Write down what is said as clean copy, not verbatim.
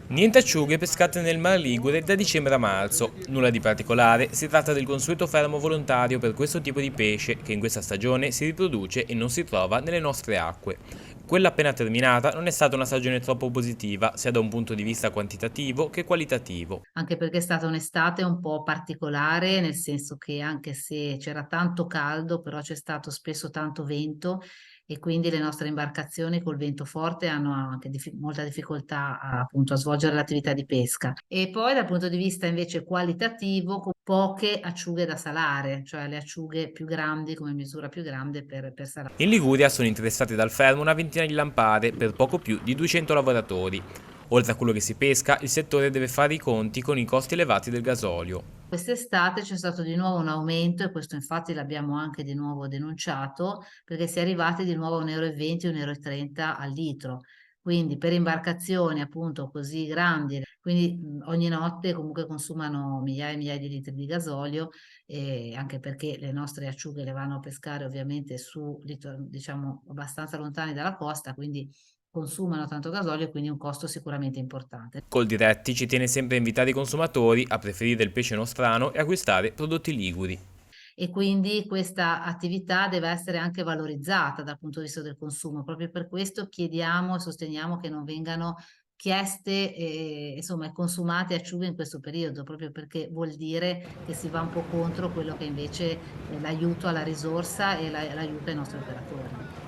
Niente acciughe pescate nel Mar Ligure da dicembre a marzo. Nulla di particolare, si tratta del consueto fermo volontario per questo tipo di pesce che in questa stagione si riproduce e non si trova nelle nostre acque. Quella appena terminata non è stata una stagione troppo positiva, sia da un punto di vista quantitativo che qualitativo. Anche perché è stata un'estate un po' particolare, nel senso che anche se c'era tanto caldo, però c'è stato spesso tanto vento e quindi le nostre imbarcazioni col vento forte hanno anche molta difficoltà appunto a svolgere l'attività di pesca. E poi dal punto di vista invece qualitativo, con poche acciughe da salare, cioè le acciughe più grandi come misura più grande per salare. In Liguria sono interessati dal fermo una ventina di lampade per poco più di 200 lavoratori. Oltre a quello che si pesca, il settore deve fare i conti con i costi elevati del gasolio. Quest'estate c'è stato di nuovo un aumento e questo infatti l'abbiamo anche di nuovo denunciato perché si è arrivati di nuovo a 1,20 euro, 1,30 euro al litro. Quindi per imbarcazioni appunto così grandi, quindi ogni notte comunque consumano migliaia e migliaia di litri di gasolio, e anche perché le nostre acciughe le vanno a pescare ovviamente su, diciamo, abbastanza lontani dalla costa, quindi consumano tanto gasolio e quindi un costo sicuramente importante. Coldiretti ci tiene sempre a invitare i consumatori a preferire il pesce nostrano e acquistare prodotti liguri. E quindi questa attività deve essere anche valorizzata dal punto di vista del consumo. Proprio per questo chiediamo e sosteniamo che non vengano chieste insomma e consumate acciughe in questo periodo, proprio perché vuol dire che si va un po' contro quello che invece è l'aiuto alla risorsa e l'aiuto ai nostri operatori.